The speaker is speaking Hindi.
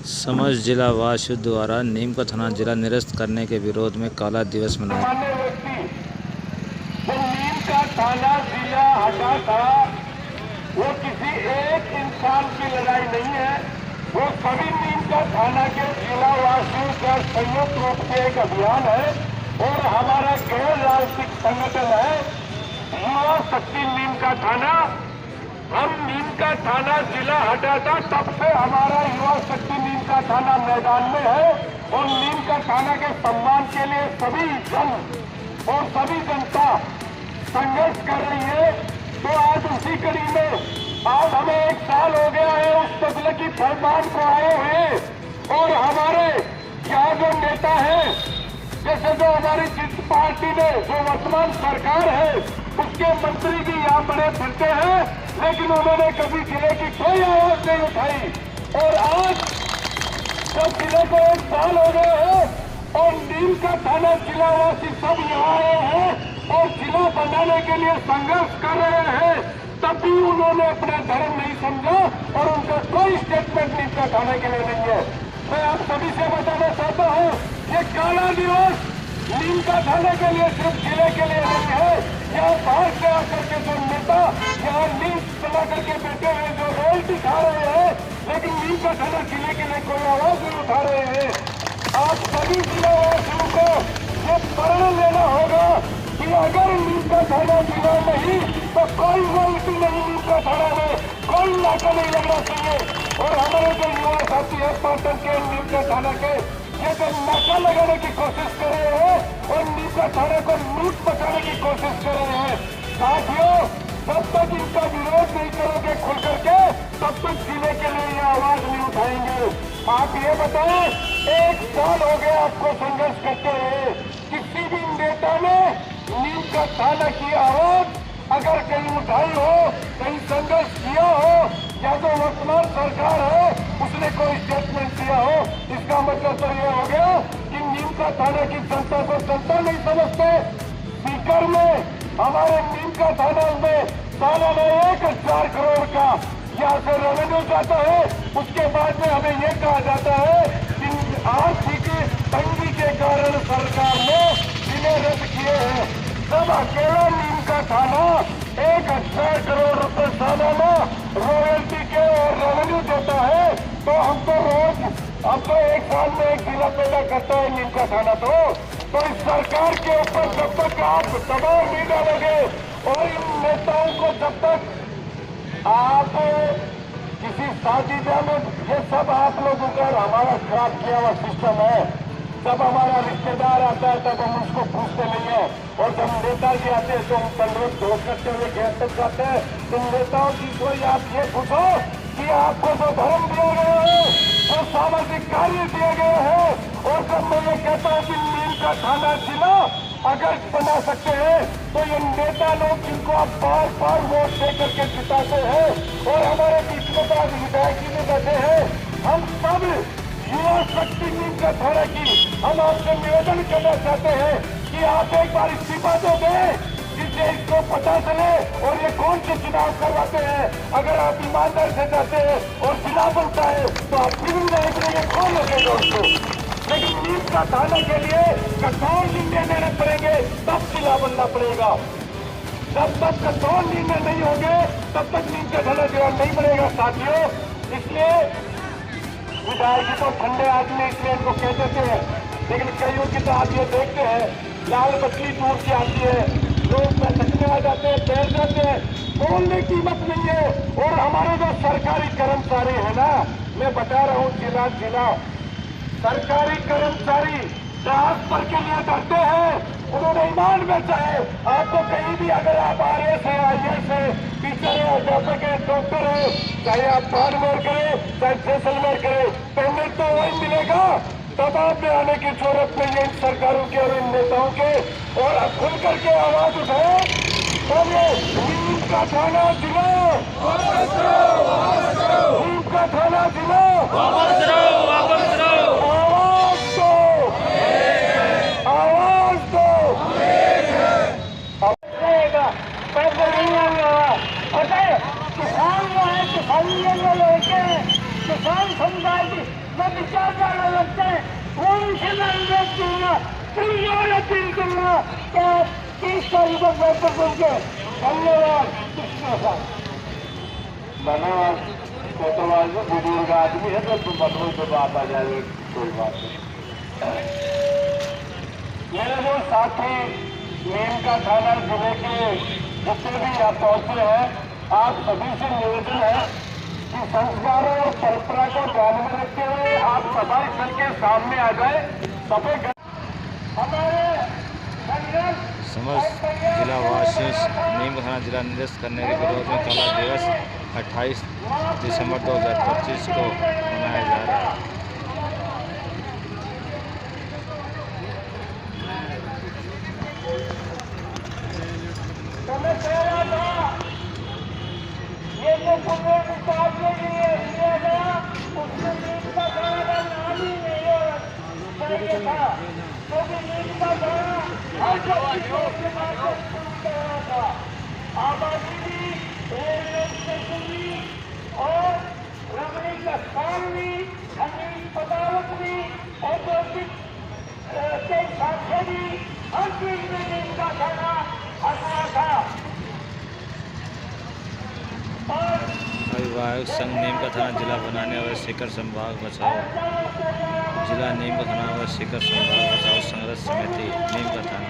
समस्त जिला वासियों द्वारा नीम का थाना जिला निरस्त करने के विरोध में काला दिवस मनाया। जो नीम का थाना जिला हटा था, वो किसी एक इंसान की लड़ाई नहीं है, वो सभी नीम का थाना के जिला वासियों का संयुक्त रूप से एक अभियान है और हमारा गैर राजनीतिक संगठन है युवा शक्ति नीम का थाना। हम नीम का थाना जिला हटा था, तब से हमारा युवा शक्ति नीम का थाना मैदान में है और नीम का थाना के सम्मान के लिए सभी जन और सभी जनता संघर्ष कर रही है। तो आज उसी कड़ी में आज हमें 1 साल हो गया है उस फैसले की फरमान को आए हुए और हमारे यहाँ जो नेता है, जैसे जो हमारी जिस पार्टी में जो वर्तमान सरकार है उसके मंत्री भी यहाँ बड़े फिरते हैं, लेकिन उन्होंने कभी जिले की कोई आवाज नहीं उठाई। और आज जब जिले को 1 साल हो गए हैं और नीम का थाना जिलावासी सब यहाँ आए हैं और जिला बनाने के लिए संघर्ष कर रहे हैं, तब भी उन्होंने अपना धर्म नहीं समझा और उनका कोई स्टेटमेंट नीम का थाने के लिए नहीं है। मैं आप सभी से बताना चाहता हूँ, ये काला दिवस नीम का थाने के लिए सिर्फ जिले के लिए नहीं है। यहाँ बाहर से आकर के जो नेता यहाँ नीम चला करके बैठे हुए जो रॉयल्टी खा रहे हैं, लेकिन नीम का थाना जिले के लिए कोई आवाज नहीं उठा रहे हैं। आप सभी जिलावासियों को ये प्रण लेना होगा कि अगर नीम का थाना जिला नहीं तो कोई रॉयल्टी नहीं, नीम का थाना में कोई नाका नहीं लगना चाहिए। और हमारे जो युवा साथी है पाटन के नीम का थाना के, ये तो नाका लगाने की कोशिश कर रहे हैं और नीम का थाने को लूट बचाने की कोशिश कर रहे हैं। साथियों, जब तक इनका विरोध नहीं करोगे खुल करके, तब तक जिले के लिए ये आवाज नहीं उठाएंगे। आप ये बताएं, 1 साल हो गया आपको संघर्ष करते हुए, किसी भी नेता ने नीम का थाना की आवाज अगर कहीं उठाई हो, कहीं संघर्ष किया हो, या जो वर्तमान सरकार है उसने कोई स्टेटमेंट दिया हो, इसका मतलब तो ये हो गया कि नीम का थाना की जनता को जनता नहीं समझते। स्पीकर में हमारे नीम का थाना में सालाना 1,000 करोड़ का यहाँ से रेवेन्यू जाता है। उसके बाद में हमें ये कहा जाता है कि आर्थिक तंगी के कारण सरकार ने जिले रद्द किए हैं। तब अकेला नीम का थाना 1,000 करोड़ रुपए सालाना रॉयल्टी के और रेवेन्यू देता है, तो हमको रोज 1 साल में 1 जिला पैदा करता है नीम का थाना। तो इस सरकार के ऊपर जब तक आप दबाव नहीं डालोगे और इन नेताओं को जब तक आप किसी शादी में, ये सब आप लोगों का हमारा खराब किया हुआ सिस्टम है। जब हमारा रिश्तेदार आता है तब हम उसको पूछते नहीं है, और जब नेताजी आते हैं तो हम संरोध घोष करते हुए घेर तक जाते हैं। इन नेताओं की कोई आप ये पूछो कि आपको जो धर्म दिया गया है, जो सामाजिक कार्य दिए गए हैं, और जब मैं ये कहता हूँ कि नीम का थाना जिला अगर बना सकते हैं तो ये नेता लोग जिनको आप बार बार वोट दे करके जिताते हैं और हमारे बीच में तो आज विधायक जी में बैठे हैं, हम सब युवा शक्ति नीम का थाना की हम आपसे निवेदन करना चाहते हैं कि आप एक बार इस्तीफा तो दें, जिससे इसको पता चले और ये कौन से चुनाव करवाते हैं। अगर आप ईमानदार से जाते हैं और चुनाव बनता है तो आप फिर भी नहीं करेंगे, कौन लगेगा उसको। लेकिन नीम का थाना के लिए कठोर निर्णय लेने पड़ेंगे, तब जिला बनना पड़ेगा। जब तक कठोर निर्णय नहीं होंगे तब तक नीम का थाना जिला नहीं बनेगा साथियों। इसलिए विधायक जी तो ठंडे आदमी इसलिए इनको कह देते हैं, लेकिन कईयों की तो आप ये देखते हैं लाल बत्ती दूर से आती है, लोग बैठने आ जाते हैं, बैठ जाते हैं, बोलने की हिम्मत नहीं है। और हमारे जो सरकारी कर्मचारी है ना, मैं बता रहा हूँ जिला जिला सरकारी कर्मचारी ट्रांसफर के लिए डरते हैं। उन्होंने ईमान बेचा है। आपको कहीं भी अगर आप RS है, IAS है, टीचर है, अध्यापक है, डॉक्टर है, चाहे आप बाड़मेर करें चाहे जैसलमेर करें, पेमेंट तो वही मिलेगा। दबाव में आने की जरूरत नहीं है इन सरकारों के और इन नेताओं के। और खुल करके आवाज उठाए, नीम का थाना जिला, नीम का थाना जिला, आवाज दो, आवाज दो। पैसे नहीं आएगा। पता है किसान जो है, किसानी लेके किसान समुदाय की मैं अनुरोध करूंगा पूरी और अपील करूंगा कि 30 तारीख को बेहतर करके धन्यवाद। कृष्ण धन्यवाद। कोतवाल में बुजुर्ग आदमी है तो मतलब तो बात आ जाएगी, कोई बात नहीं। मेरे जो साथी नीम का थाना जिले के जितने भी यहाँ पहुंचे हैं, आप सभी से निवेदन है कि संस्कारों और परंपरा को ध्यान में रखते हुए आप सभा स्थल के सामने आ जाए। सभी हमारे समस्त जिलावासी नीम का थाना जिला निरस्त करने के विरोध में कला दिवस 28 दिसंबर 2025 को मनाया जा रहा है। तो मैं कह रहा था ये जो पुण्य निकालने के लिए दिया गया उसमें नीम का थाना का नाम ही नहीं होना चाहिए था, क्योंकि नीम का थाना हर जगह के बाद शुरू कर रहा था। आबादी भी, रेलवे स्टेशन भी और रमणी का स्थान भी, खनिज पदार्थ भी, औद्योगिक के शाखे भी, हर चीज में नीम का थाना आता था। अभिभावक संघ नीम का थाना जिला बनाने और शिखर संभाग बचाओ जिला नीम का थाना और शिखर संभाग बचाओ संघर्ष समिति नीम का थाना